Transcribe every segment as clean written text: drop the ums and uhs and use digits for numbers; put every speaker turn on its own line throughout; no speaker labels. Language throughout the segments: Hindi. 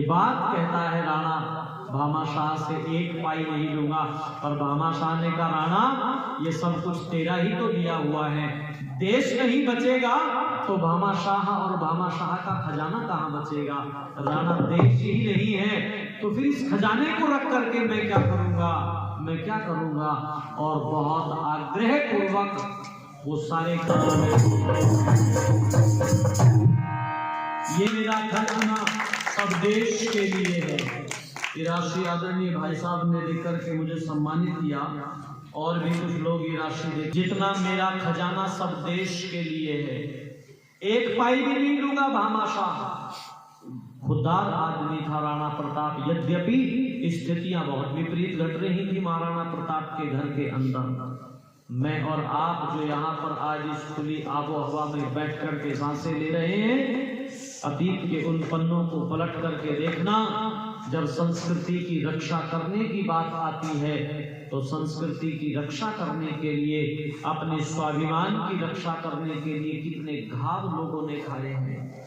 बात कहता है राणा भामाशाह से, एक पाई नहीं लूंगा। पर भामाशाह ने कहा, राणा ये सब कुछ तेरा ही तो दिया हुआ है, देश नहीं बचेगा तो भामाशाह और भामाशाह का खजाना कहाँ बचेगा। राणा देश ही नहीं है तो फिर इस खजाने को रख करके मैं क्या करूंगा, मैं क्या करूंगा। और बहुत आग्रह पूर्वक वो सारे ये मेरा खजाना सब देश के लिए है। ये राशि आदरणीय भाई साहब ने लिख करके मुझे सम्मानित किया, और भी कुछ लोग ये राशि दे। जितना मेरा खजाना सब देश के लिए है, एक पाई भी नहीं लूंगा। भामाशाह खुददार आदमी था राणा प्रताप, यद्यपि स्थितियां बहुत विपरीत घट रही थी महाराणा प्रताप के घर के अंदर। मैं और आप जो यहाँ पर आज इस खुली आबो हवा में बैठ कर के सांसें ले रहे हैं, अतीत के उन पन्नों को पलट करके देखना। जब संस्कृति की रक्षा करने की बात आती है तो संस्कृति की रक्षा करने के लिए, अपने स्वाभिमान की रक्षा करने के लिए कितने घाव लोगों ने खाए हैं।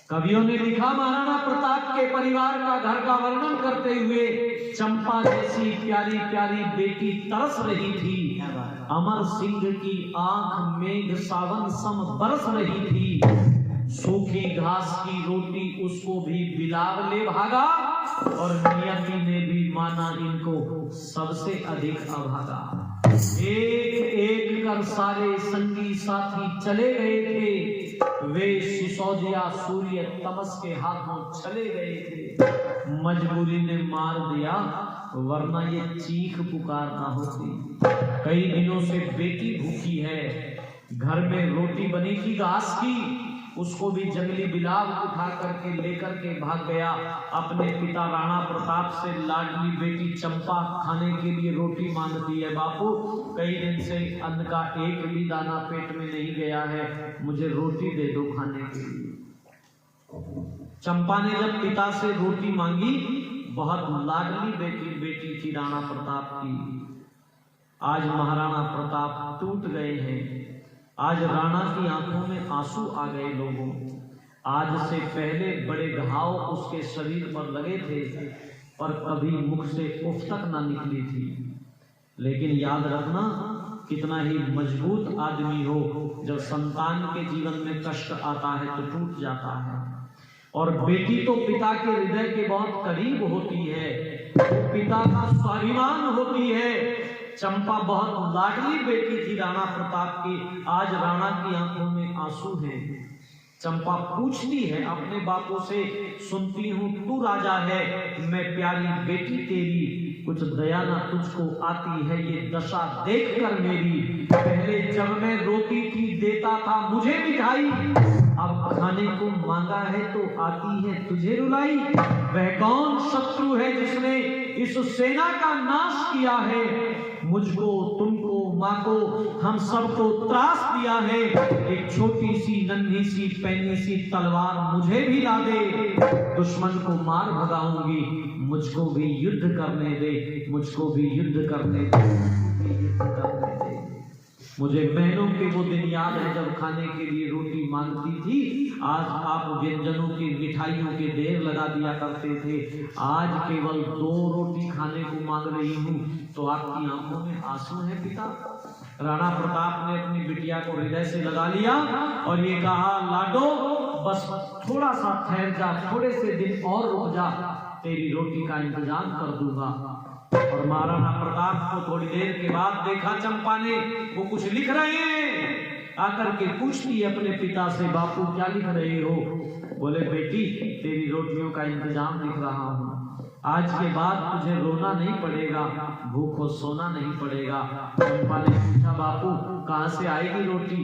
कवियों ने लिखा, महाराणा प्रताप के परिवार का घर का वर्णन करते हुए, चंपा जैसी प्यारी प्यारी बेटी तरस रही थी, अमर सिंह की आंख मेघ सावन सम बरस रही थी, सूखी घास की रोटी उसको भी बिलाव ले भागा, और नियति ने भी माना इनको सबसे अधिक अभागा। एक एक कर सारे संगी साथी चले गए थे, वे सिसोदिया सूर्य तमस के हाथों चले गए थे। मजबूरी ने मार दिया, वरना ये चीख पुकार ना होती। कई दिनों से बेटी भूखी है, घर में रोटी बनी थी घास की, उसको भी जंगली बिलाव उठा करके लेकर के भाग गया। अपने पिता राणा प्रताप से लाडली बेटी चंपा खाने के लिए रोटी मांगती है, बापू कई दिन से अन्न का एक भी दाना पेट में नहीं गया है, मुझे रोटी दे दो खाने के लिए। चंपा ने जब पिता से रोटी मांगी, बहुत लाडली बेटी थी राणा प्रताप की। आज महाराणा प्रताप टूट गए हैं, आज राणा की आंखों में आंसू आ गए लोगों। आज से पहले बड़े घाव उसके शरीर पर लगे थे, पर कभी मुख से उफ तक ना निकली थी। लेकिन याद रखना, कितना ही मजबूत आदमी हो, जब संतान के जीवन में कष्ट आता है तो टूट जाता है। और बेटी तो पिता के हृदय के बहुत करीब होती है, पिता का स्वाभिमान होती है। चंपा बहुत लाडली बेटी थी राणा प्रताप की, आज राणा की आंखों में आंसू हैं। चंपा पूछती है अपने बापों से, सुनती हूँ तू राजा है, मैं प्यारी बेटी तेरी, कुछ दया ना तुझको आती है ये दशा देख कर मेरी। पहले जब मैं रोती थी देता था मुझे मिठाई, अब खाने को मांगा है तो आती है तुझे रुलाई। वह कौन शत्रु है जिसने इस सेना का नाश किया है, मुझको तुमको माँ को हम सबको त्रास दिया है। एक छोटी सी नन्ही सी पैनी सी तलवार मुझे भी ला दे, दुश्मन को मार भगाऊंगी, मुझको भी युद्ध करने दे, मुझको भी युद्ध करने दे। मुझे बहनों के वो दिन याद है जब खाने के लिए रोटी मांगती थी। आज आप व्यंजनों की मिठाइयों के ढेर लगा दिया करते थे, आज केवल 2 रोटी खाने को मांग रही हूँ तो आपकी आंखों में आंसू है पिता। राणा प्रताप ने अपनी बिटिया को हृदय से लगा लिया और ये कहा, लाडो बस थोड़ा सा ठहर जा, थोड़े से दिन और रुक जा, तेरी रोटी का इंतजाम कर दूंगा। और महाराणा प्रताप को थोड़ी देर के बाद देखा चंपा ने, वो कुछ लिख रहे हैं। आकर के पूछती है अपने पिता से, बापू क्या लिख रहे हो? बोले, बेटी तेरी रोटियों का इंतजाम लिख रहा हूँ, आज के बाद तुझे रोना नहीं पड़ेगा, भूखो सोना नहीं पड़ेगा। चंपा ने पूछा, बापू कहाँ से आएगी रोटी,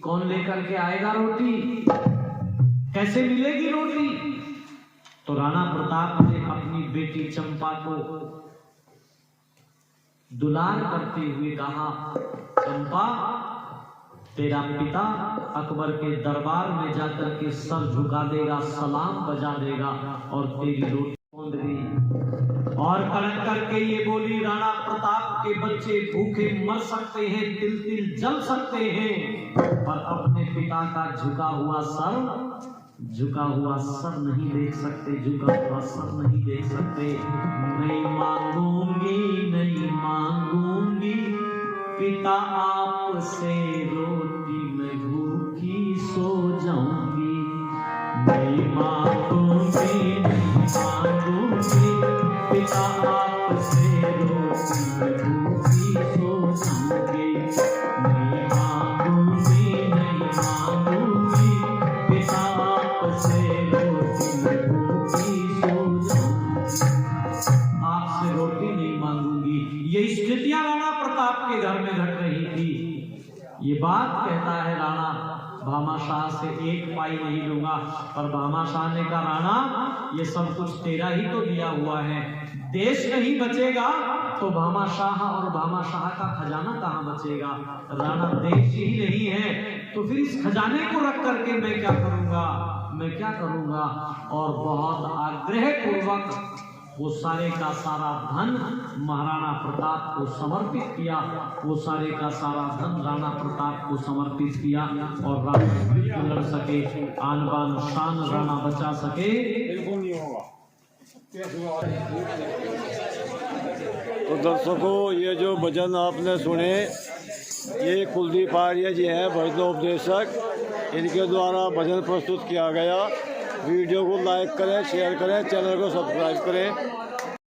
कौन लेकर के आएगा रोटी, कैसे मिलेगी रोटी? तो राणा प्रताप ने अपनी बेटी चंपा को दुलार करते हुए कहा, चंपा तेरा पिता अकबर के दरबार में जाकर के सर झुका देगा, सलाम बजा देगा और तेरी रोटी खोद दी। और कड़क करके ये बोली, राणा प्रताप के बच्चे भूखे मर सकते हैं, तिल तिल जल सकते हैं, पर अपने पिता का झुका हुआ सर झुका हुआ सर नहीं देख सकते, झुका हुआ सर नहीं देख सकते। नहीं मांगूंगी, नहीं मांगूंगी पिता आपसे रोटी, मैं भूखी सो जाऊंगी। नहीं मांगूंगी, नहीं मांगूंगी पिता आपसे रोटी, मैं भूखी सो जाऊंगी। नहीं मांगूंगी, नहीं मांगूंगी पिता आपसे रोटी, मैं भूखी सो जाऊंगी। आपसे रोटी नहीं मांगूंगी। ये स्थितियां राणा प्रताप के घर में घट रही थी। ये बात कहता है राणा भामाशाह से, एक पाई नहीं लूंगा। पर भामाशाह ने कहा, राणा ये सब कुछ तेरा ही तो दिया हुआ है, देश नहीं बचेगा तो भामाशाह और भामाशाह का खजाना कहाँ बचेगा। राणा देश ही नहीं है तो फिर इस खजाने को रख करके मैं क्या करूंगा, मैं क्या करूंगा। और बहुत आग्रह पूर्वक वो सारे का सारा धन महाराणा प्रताप को समर्पित किया। वो सारे का सारा धन राणा प्रताप को समर्पित किया और राणा लड़ सके, आन बान शान राणा बचा सके।
बिल्कुल नहीं होगा। तो दर्शकों, ये जो भजन आपने सुने, ये कुलदीप आर्य जी हैं, भजनोपदेशक। इनके द्वारा भजन प्रस्तुत किया गया। वीडियो को लाइक करें, शेयर करें, चैनल को सब्सक्राइब करें।